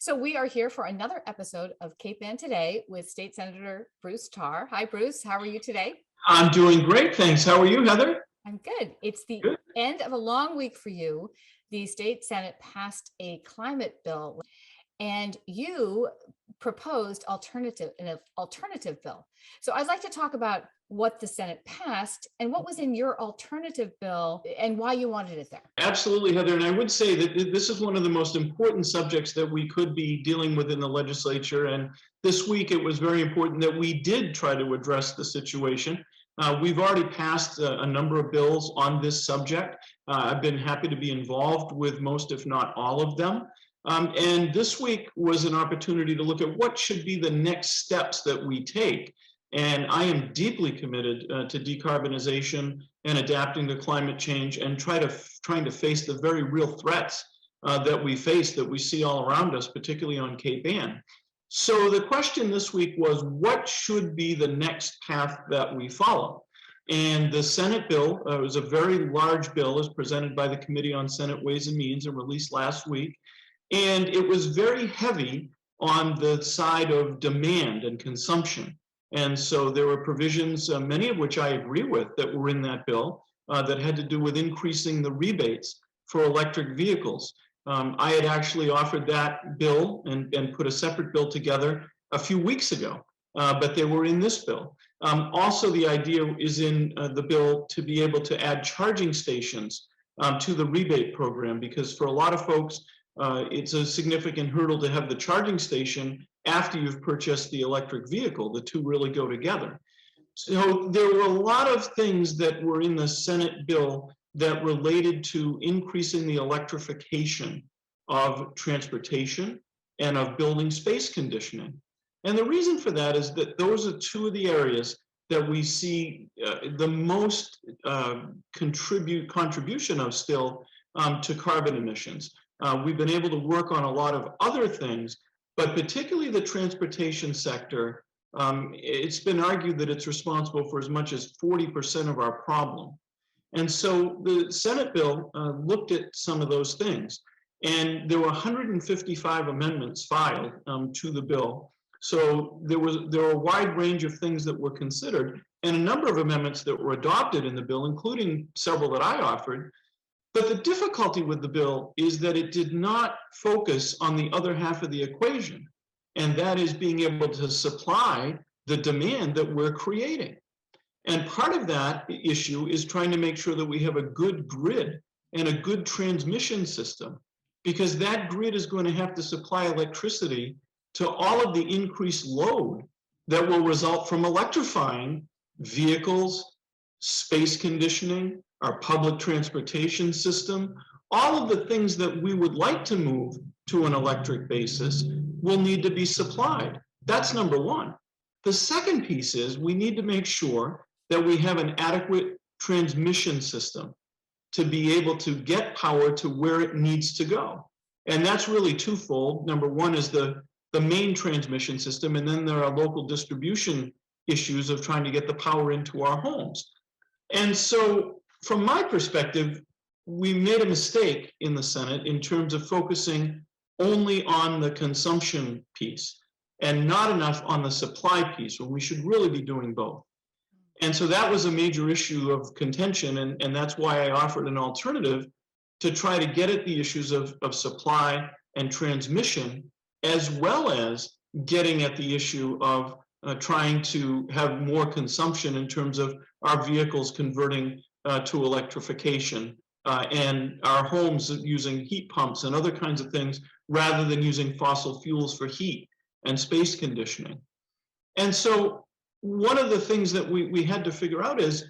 So we are here for another episode of Cape Ann Today with State Senator Bruce Tarr. Hi, Bruce. How are you today? I'm doing great, thanks. How are you, Heather? I'm good. It's the Good. end of a long week for you. The state Senate passed a climate bill, and you proposed an alternative bill. So I'd like to talk about what the Senate passed and what was in your alternative bill and why you wanted it there. Absolutely, Heather. And I would say that this is one of the most important subjects that we could be dealing with in the legislature. And this week, it was very important that we did try to address the situation. We've already passed a number of bills on this subject. I've been happy to be involved with most, if not all of them. And this week was an opportunity to look at what should be the next steps that we take. And I am deeply committed to decarbonization and adapting to climate change and trying to face the very real threats that we face, that we see all around us, particularly on Cape Ann. So the question this week was, what should be the next path that we follow? And the Senate bill was a very large bill, as presented by the Committee on Senate Ways and Means and released last week. And it was very heavy on the side of demand and consumption. And so there were provisions, many of which I agree with, that were in that bill that had to do with increasing the rebates for electric vehicles. I had actually offered that bill and put a separate bill together a few weeks ago, but they were in this bill. Also, the idea is in the bill to be able to add charging stations to the rebate program, because for a lot of folks, it's a significant hurdle to have the charging station after you've purchased the electric vehicle. The two really go together. So there were a lot of things that were in the Senate bill that related to increasing the electrification of transportation and of building space conditioning. And the reason for that is that those are two of the areas that we see the most contribution of still to carbon emissions. We've been able to work on a lot of other things, but particularly the transportation sector, it's been argued that it's responsible for as much as 40% of our problem. And so the Senate bill looked at some of those things, and there were 155 amendments filed to the bill. So there were a wide range of things that were considered, and a number of amendments that were adopted in the bill, including several that I offered. But the difficulty with the bill is that it did not focus on the other half of the equation, and that is being able to supply the demand that we're creating. And part of that issue is trying to make sure that we have a good grid and a good transmission system, because that grid is going to have to supply electricity to all of the increased load that will result from electrifying vehicles, space conditioning, our public transportation system. All of the things that we would like to move to an electric basis will need to be supplied. That's number one. The second piece is we need to make sure that we have an adequate transmission system to be able to get power to where it needs to go. And that's really twofold. Number one is the main transmission system, and then there are local distribution issues of trying to get the power into our homes. And so from my perspective, we made a mistake in the Senate in terms of focusing only on the consumption piece and not enough on the supply piece, when we should really be doing both. And so that was a major issue of contention, and that's why I offered an alternative to try to get at the issues of supply and transmission, as well as getting at the issue of trying to have more consumption in terms of our vehicles converting to electrification and our homes using heat pumps and other kinds of things rather than using fossil fuels for heat and space conditioning. And so one of the things that we had to figure out is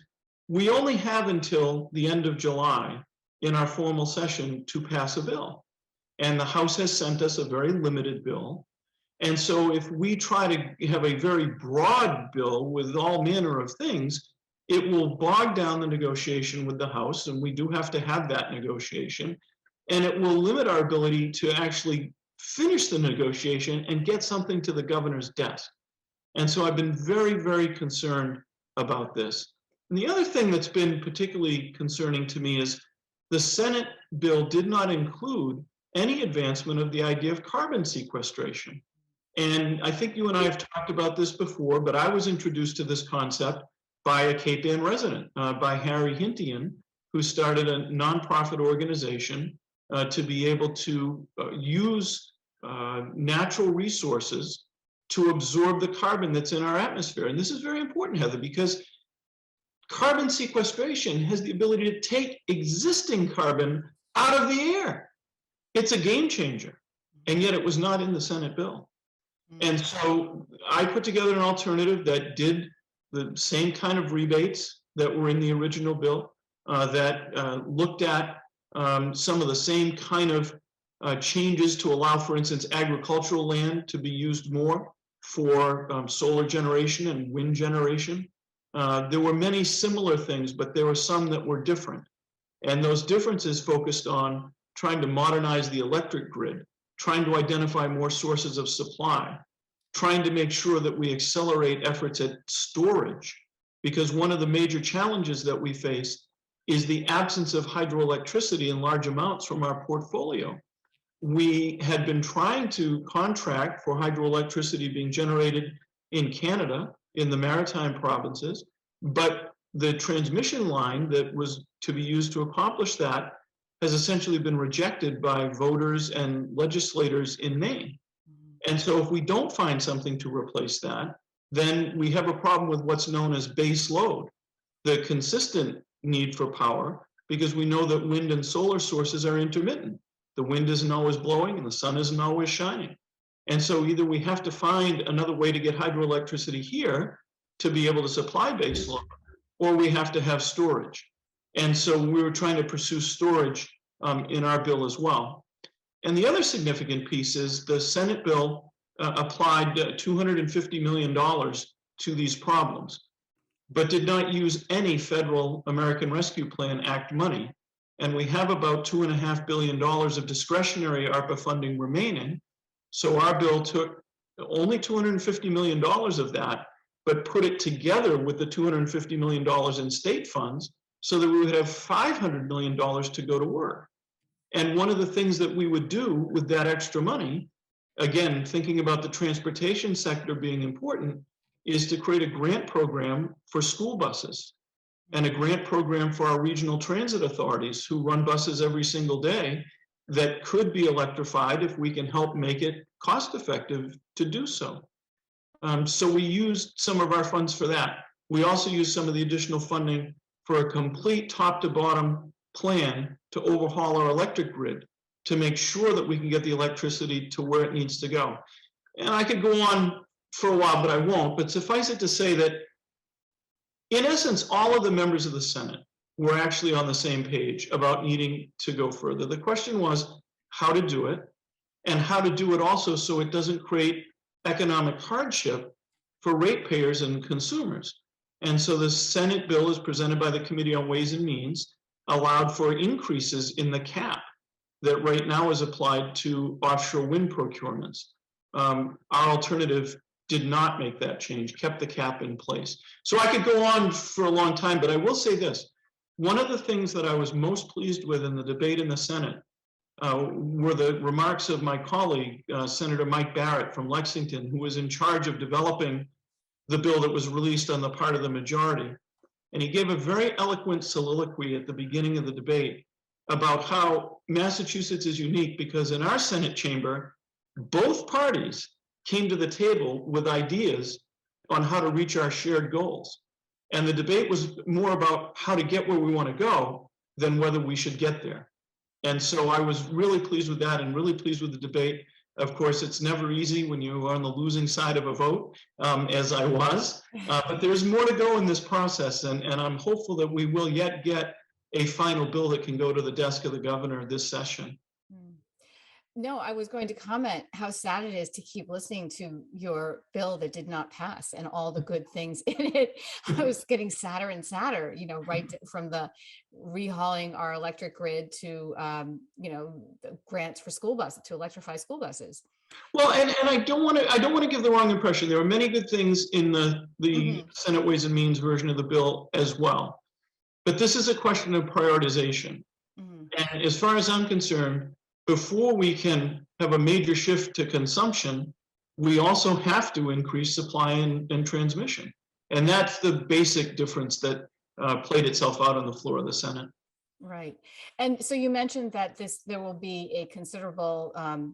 we only have until the end of July in our formal session to pass a bill. And the House has sent us a very limited bill. And so if we try to have a very broad bill with all manner of things, it will bog down the negotiation with the House, and we do have to have that negotiation, and it will limit our ability to actually finish the negotiation and get something to the governor's desk. And so I've been very, very concerned about this. And the other thing that's been particularly concerning to me is the Senate bill did not include any advancement of the idea of carbon sequestration. And I think you and I have talked about this before, but I was introduced to this concept by a Cape Ann resident, by Harry Hintian, who started a nonprofit organization to be able to use natural resources to absorb the carbon that's in our atmosphere. And this is very important, Heather, because carbon sequestration has the ability to take existing carbon out of the air. It's a game changer, and yet it was not in the Senate bill. And so I put together an alternative that did the same kind of rebates that were in the original bill, that looked at some of the same kind of changes to allow, for instance, agricultural land to be used more for solar generation and wind generation. There were many similar things, but there were some that were different. And those differences focused on trying to modernize the electric grid, trying to identify more sources of supply, trying to make sure that we accelerate efforts at storage, because one of the major challenges that we face is the absence of hydroelectricity in large amounts from our portfolio. We had been trying to contract for hydroelectricity being generated in Canada, in the maritime provinces, but the transmission line that was to be used to accomplish that has essentially been rejected by voters and legislators in Maine. And so if we don't find something to replace that, then we have a problem with what's known as base load, the consistent need for power, because we know that wind and solar sources are intermittent. The wind isn't always blowing and the sun isn't always shining. And so either we have to find another way to get hydroelectricity here to be able to supply base load, or we have to have storage. And so we were trying to pursue storage in our bill as well. And the other significant piece is the Senate bill applied $250 million to these problems, but did not use any federal American Rescue Plan Act money. And we have about $2.5 billion of discretionary ARPA funding remaining. So our bill took only $250 million of that, but put it together with the $250 million in state funds so that we would have $500 million to go to work. And one of the things that we would do with that extra money, again, thinking about the transportation sector being important, is to create a grant program for school buses and a grant program for our regional transit authorities who run buses every single day that could be electrified if we can help make it cost effective to do so. So we used some of our funds for that. We also used some of the additional funding for a complete top to bottom plan to overhaul our electric grid to make sure that we can get the electricity to where it needs to go. And I could go on for a while, but I won't. But suffice it to say that, in essence, all of the members of the Senate were actually on the same page about needing to go further. The question was how to do it, and how to do it also so it doesn't create economic hardship for ratepayers and consumers. And so the Senate bill, as presented by the Committee on Ways and Means, allowed for increases in the cap that right now is applied to offshore wind procurements. Our alternative did not make that change, kept the cap in place. So I could go on for a long time, but I will say this. One of the things that I was most pleased with in the debate in the Senate were the remarks of my colleague, Senator Mike Barrett from Lexington, who was in charge of developing the bill that was released on the part of the majority. And he gave a very eloquent soliloquy at the beginning of the debate about how Massachusetts is unique because in our Senate chamber, both parties came to the table with ideas on how to reach our shared goals. And the debate was more about how to get where we want to go than whether we should get there. And so I was really pleased with that and really pleased with the debate. Of course, it's never easy when you are on the losing side of a vote, as I was, but there's more to go in this process. And I'm hopeful that we will yet get a final bill that can go to the desk of the governor this session. No, I was going to comment how sad it is to keep listening to your bill that did not pass and all the good things in it. I was getting sadder and sadder, right from the rehauling our electric grid to, the grants for school buses to electrify school buses. Well, and I don't want to give the wrong impression. There are many good things in the Senate Ways and Means version of the bill as well, but this is a question of prioritization. And as far as I'm concerned, before we can have a major shift to consumption, we also have to increase supply and transmission. And that's the basic difference that played itself out on the floor of the Senate. Right. And so you mentioned that there will be a considerable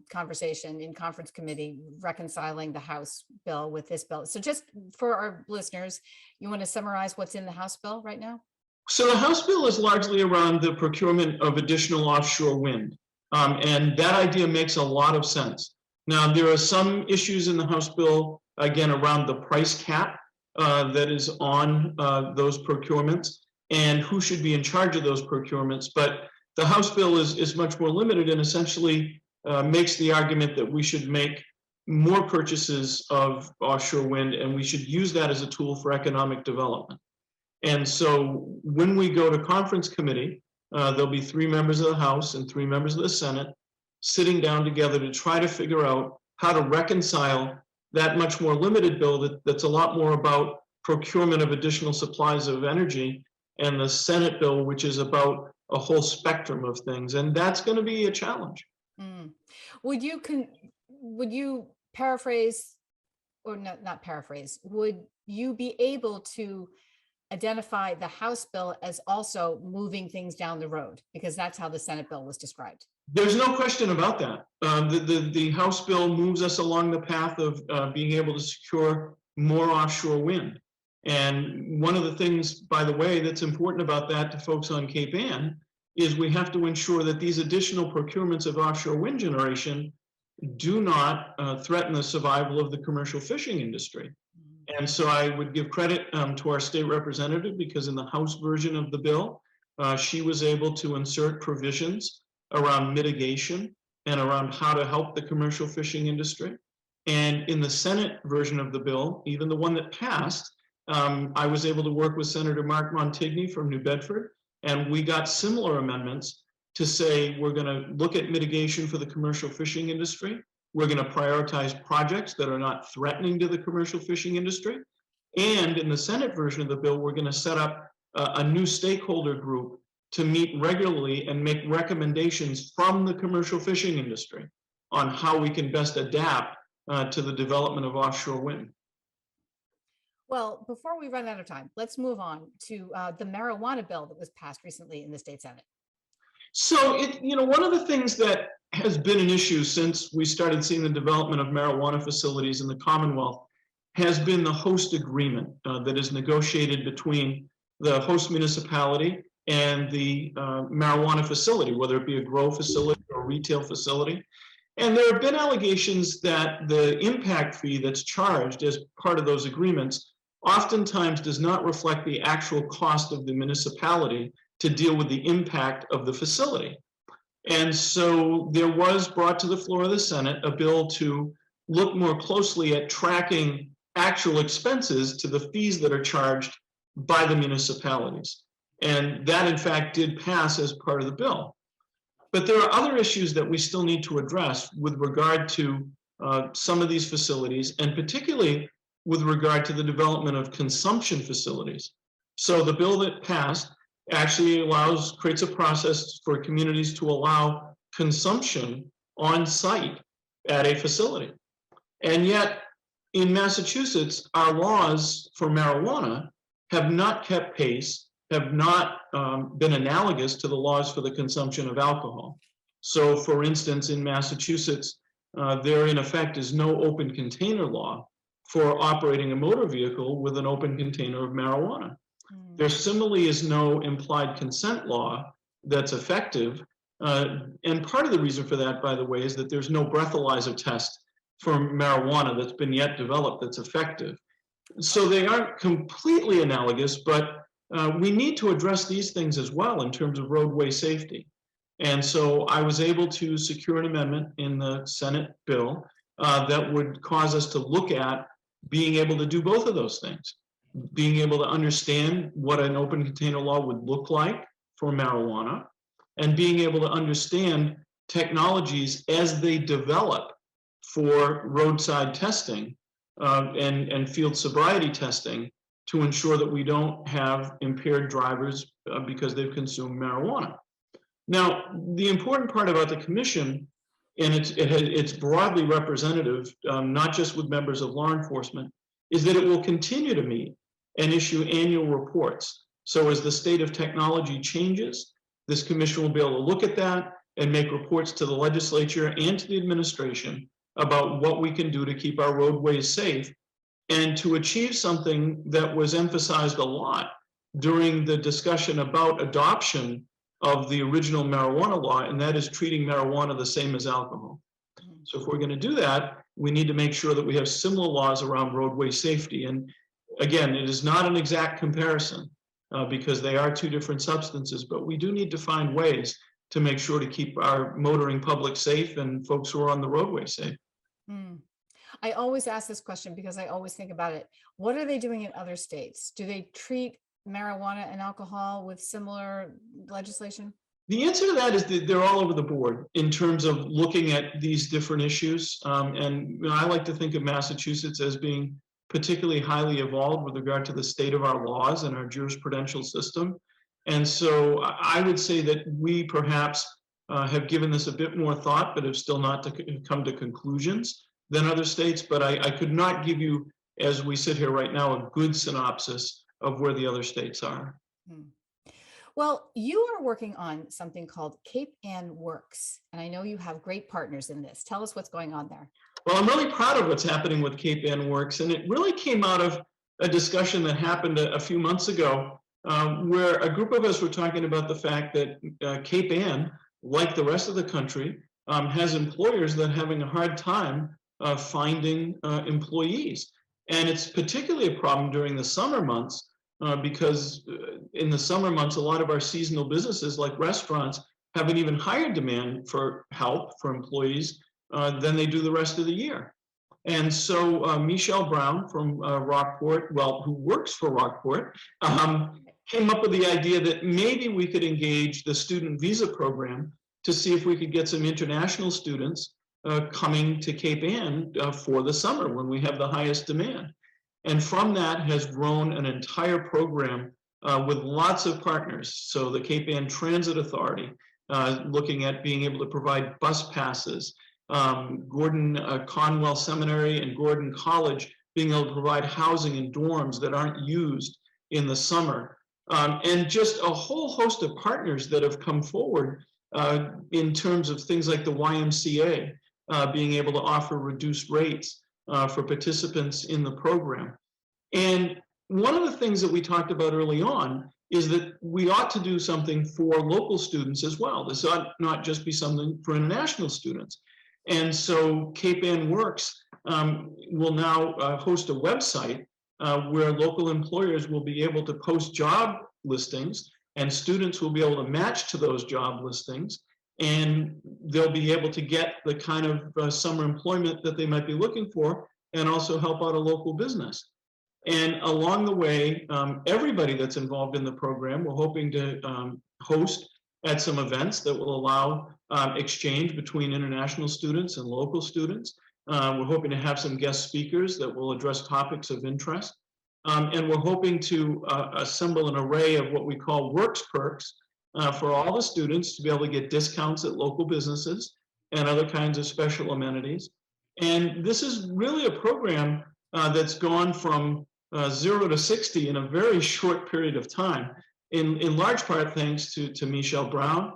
conversation in conference committee reconciling the House bill with this bill. So just for our listeners, you want to summarize what's in the House bill right now? So the House bill is largely around the procurement of additional offshore wind. And that idea makes a lot of sense. Now, there are some issues in the House bill, again, around the price cap that is on those procurements and who should be in charge of those procurements. But the House bill is much more limited and essentially makes the argument that we should make more purchases of offshore wind and we should use that as a tool for economic development. And so when we go to conference committee, there'll be 3 members of the House and 3 members of the Senate sitting down together to try to figure out how to reconcile that much more limited bill that's a lot more about procurement of additional supplies of energy, and the Senate bill, which is about a whole spectrum of things. And that's going to be a challenge. Mm. Would you paraphrase, or not paraphrase, would you be able to identify the House bill as also moving things down the road? Because that's how the Senate bill was described. There's no question about that. The House bill moves us along the path of being able to secure more offshore wind. And one of the things, by the way, that's important about that to folks on Cape Ann is we have to ensure that these additional procurements of offshore wind generation do not threaten the survival of the commercial fishing industry. And so I would give credit to our state representative, because in the House version of the bill, she was able to insert provisions around mitigation and around how to help the commercial fishing industry. And in the Senate version of the bill, even the one that passed, I was able to work with Senator Mark Montigny from New Bedford, and we got similar amendments to say we're going to look at mitigation for the commercial fishing industry. We're going to prioritize projects that are not threatening to the commercial fishing industry. And in the Senate version of the bill, we're going to set up a new stakeholder group to meet regularly and make recommendations from the commercial fishing industry on how we can best adapt to the development of offshore wind. Well, before we run out of time, let's move on to the marijuana bill that was passed recently in the state Senate. So, one of the things that has been an issue since we started seeing the development of marijuana facilities in the Commonwealth has been the host agreement that is negotiated between the host municipality and the marijuana facility, whether it be a grow facility or a retail facility. And there have been allegations that the impact fee that's charged as part of those agreements oftentimes does not reflect the actual cost of the municipality to deal with the impact of the facility. And so there was brought to the floor of the Senate a bill to look more closely at tracking actual expenses to the fees that are charged by the municipalities. And that, in fact, did pass as part of the bill. But there are other issues that we still need to address with regard to some of these facilities, and particularly with regard to the development of consumption facilities. So the bill that passed actually creates a process for communities to allow consumption on site at a facility. And yet, in Massachusetts, our laws for marijuana have not kept pace, have not been analogous to the laws for the consumption of alcohol. So, for instance, in Massachusetts, there in effect is no open container law for operating a motor vehicle with an open container of marijuana. There similarly is no implied consent law that's effective. And part of the reason for that, by the way, is that there's no breathalyzer test for marijuana that's been yet developed that's effective. So they aren't completely analogous, but we need to address these things as well in terms of roadway safety. And so I was able to secure an amendment in the Senate bill that would cause us to look at being able to do both of those things, being able to understand what an open container law would look like for marijuana, and being able to understand technologies as they develop for roadside testing and field sobriety testing to ensure that we don't have impaired drivers because they've consumed marijuana. Now, the important part about the commission, and it's broadly representative, not just with members of law enforcement, is that it will continue to meet and issue annual reports. So as the state of technology changes, this commission will be able to look at that and make reports to the legislature and to the administration about what we can do to keep our roadways safe and to achieve something that was emphasized a lot during the discussion about adoption of the original marijuana law, and that is treating marijuana the same as alcohol. So if we're going to do that, we need to make sure that we have similar laws around roadway safety. And again, it is not an exact comparison because they are two different substances, but we do need to find ways to make sure to keep our motoring public safe and folks who are on the roadway safe. Mm. I always ask this question because I always think about it. What are they doing in other states? Do they treat marijuana and alcohol with similar legislation? The answer to that is that they're all over the board in terms of looking at these different issues. And I like to think of Massachusetts as being particularly highly evolved with regard to the state of our laws and our jurisprudential system. And so I would say that we perhaps have given this a bit more thought, but have still not come to conclusions than other states. But I could not give you, as we sit here right now, a good synopsis of where the other states are. Hmm. Well, you are working on something called Cape Ann Works, and I know you have great partners in this. Tell us what's going on there. Well, I'm really proud of what's happening with Cape Ann Works, and it really came out of a discussion that happened a few months ago, where a group of us were talking about the fact that Cape Ann, like the rest of the country, has employers that are having a hard time finding employees. And it's particularly a problem during the summer months because in the summer months, a lot of our seasonal businesses like restaurants have an even higher demand for help for employees than they do the rest of the year. And so Michelle Brown from Rockport, well, who works for Rockport, came up with the idea that maybe we could engage the student visa program to see if we could get some international students coming to Cape Ann for the summer when we have the highest demand. And from that has grown an entire program with lots of partners. So the Cape Ann Transit Authority, looking at being able to provide bus passes, Gordon Conwell Seminary and Gordon College being able to provide housing in dorms that aren't used in the summer, and just a whole host of partners that have come forward in terms of things like the YMCA being able to offer reduced rates for participants in the program. And one of the things that we talked about early on is that we ought to do something for local students as well. This ought not just be something for international students. And so Cape Ann Works will now host a website where local employers will be able to post job listings and students will be able to match to those job listings, and they'll be able to get the kind of summer employment that they might be looking for and also help out a local business. And along the way, everybody that's involved in the program, we're hoping to host at some events that will allow exchange between international students and local students. We're hoping to have some guest speakers that will address topics of interest. And we're hoping to assemble an array of what we call works perks for all the students to be able to get discounts at local businesses and other kinds of special amenities. And this is really a program that's gone from 0 to 60 in a very short period of time, in large part thanks to Michelle Brown,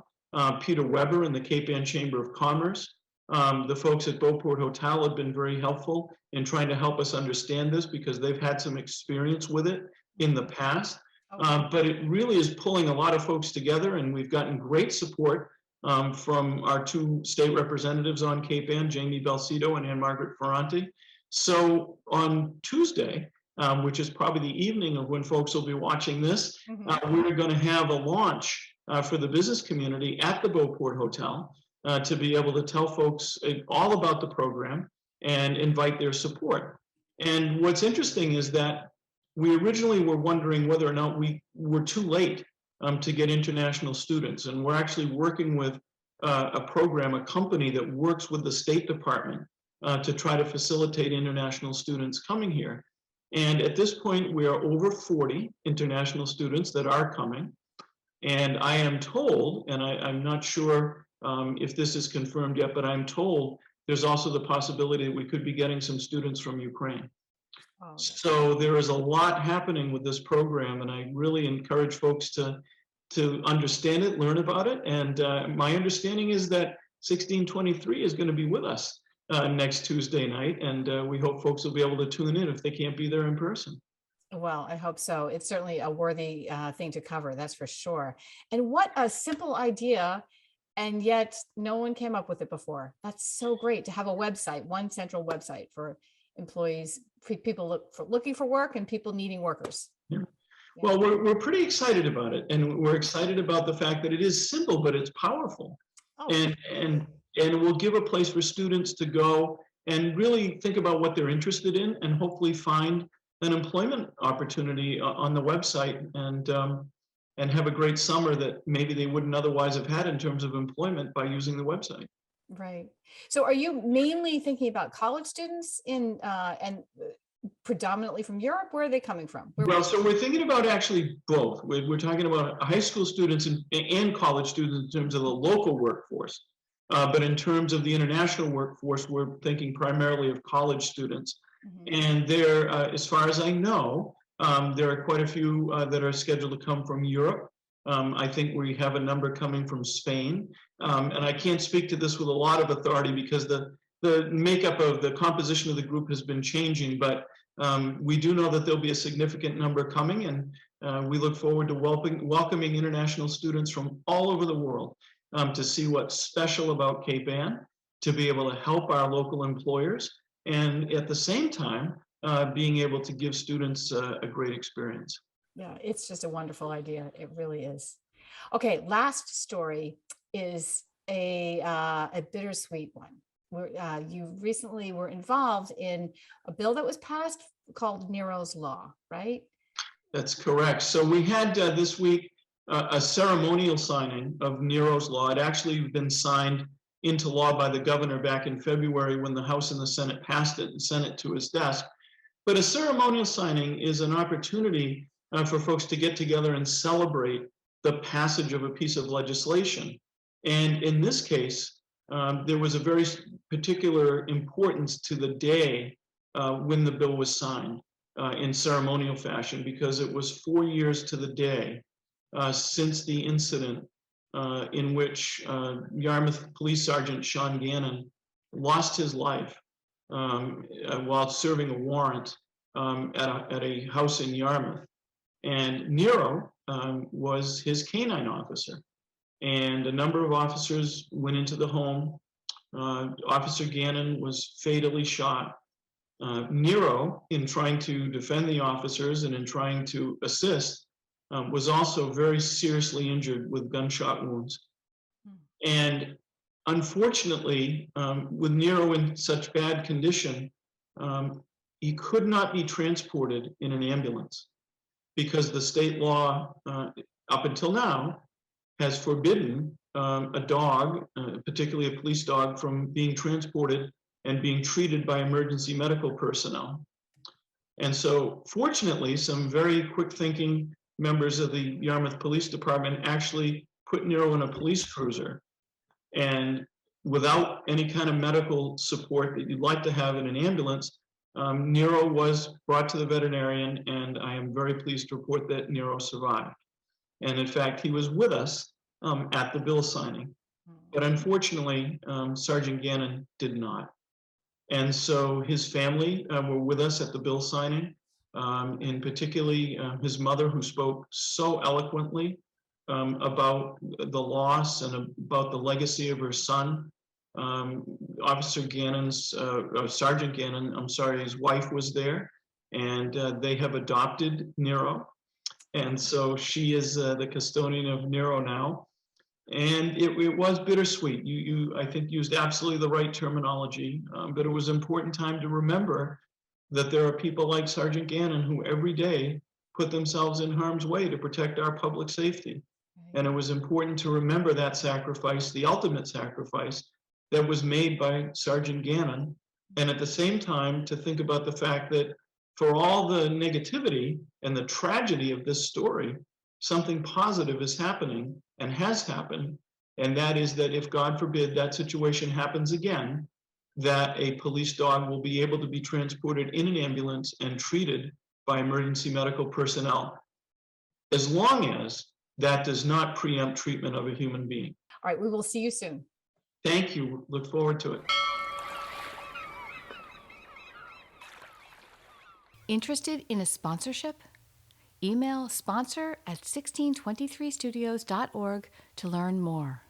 Peter Weber and the Cape Ann Chamber of Commerce. The folks at Beauport Hotel have been very helpful in trying to help us understand this because they've had some experience with it in the past. But it really is pulling a lot of folks together, and we've gotten great support from our two state representatives on Cape Ann, Jamie Belcito and Ann Margaret Ferranti. So on Tuesday, which is probably the evening of when folks will be watching this, we're going to have a launch for the business community at the Beauport Hotel to be able to tell folks all about the program and invite their support. And what's interesting is that we originally were wondering whether or not we were too late to get international students. And we're actually working with a program, a company that works with the State Department to try to facilitate international students coming here. And at this point, we are over 40 international students that are coming. And I am told, and I'm not sure if this is confirmed yet, but I'm told there's also the possibility that we could be getting some students from Ukraine. Oh, So there is a lot happening with this program, and I really encourage folks to understand it, learn about it. And my understanding is that 1623 is going to be with us next Tuesday night, and we hope folks will be able to tune in if they can't be there in person. well, I hope so. It's certainly a worthy thing to cover, that's for sure. And what a simple idea, and yet no one came up with it before. That's so great to have a website, one central website for employees, people looking for work and people needing workers. Yeah. Yeah. Well, we're pretty excited about it, and we're excited about the fact that it is simple, but it's powerful, Oh, and it will give a place for students to go and really think about what they're interested in, and hopefully find an employment opportunity on the website, and have a great summer that maybe they wouldn't otherwise have had in terms of employment by using the website. right. So are you mainly thinking about college students and predominantly from Europe? Where are they coming from? Well, so we're thinking about actually both. We're talking about high school students and college students in terms of the local workforce. But in terms of the international workforce, we're thinking primarily of college students. Mhm. And there, as far as I know, there are quite a few that are scheduled to come from Europe. I think we have a number coming from Spain. And I can't speak to this with a lot of authority because the makeup of the composition of the group has been changing, but we do know that there'll be a significant number coming, and we look forward to welcoming international students from all over the world to see what's special about Cape Ann, to be able to help our local employers, and at the same time, being able to give students a great experience. Yeah, it's just a wonderful idea. It really is. Okay, last story is a bittersweet one. You recently were involved in a bill that was passed called Nero's Law, right? That's correct. So we had this week a ceremonial signing of Nero's Law. It actually been signed into law by the governor back in February when the House and the Senate passed it and sent it to his desk. But a ceremonial signing is an opportunity for folks to get together and celebrate the passage of a piece of legislation. And in this case, there was a very particular importance to the day when the bill was signed in ceremonial fashion, because it was 4 years to the day since the incident in which Yarmouth Police Sergeant Sean Gannon lost his life while serving a warrant at a house in Yarmouth. And Nero was his canine officer. And a number of officers went into the home. Officer Gannon was fatally shot. Nero, in trying to defend the officers and in trying to assist, was also very seriously injured with gunshot wounds. And unfortunately, with Nero in such bad condition, he could not be transported in an ambulance because the state law, up until now, has forbidden a dog, particularly a police dog, from being transported and being treated by emergency medical personnel. And so, fortunately, some very quick-thinking members of the Yarmouth Police Department actually put Nero in a police cruiser. And without any kind of medical support that you'd like to have in an ambulance, Nero was brought to the veterinarian, and I am very pleased to report that Nero survived. And in fact, he was with us at the bill signing. But unfortunately, Sergeant Gannon did not. And so his family were with us at the bill signing, and particularly his mother, who spoke so eloquently about the loss and about the legacy of her son. Officer Gannon's, Sergeant Gannon, I'm sorry, his wife was there, and they have adopted Nero. And so she is the custodian of Nero now. And it was bittersweet. You, I think, used absolutely the right terminology, but it was an important time to remember that there are people like Sergeant Gannon who every day put themselves in harm's way to protect our public safety. And it was important to remember that sacrifice, the ultimate sacrifice that was made by Sergeant Gannon. And at the same time, to think about the fact that for all the negativity and the tragedy of this story, something positive is happening and has happened, and that is that if, God forbid, that situation happens again, that a police dog will be able to be transported in an ambulance and treated by emergency medical personnel, as long as that does not preempt treatment of a human being. All right, we will see you soon. Thank you. Look forward to it. Interested in a sponsorship? Email sponsor@1623studios.org to learn more.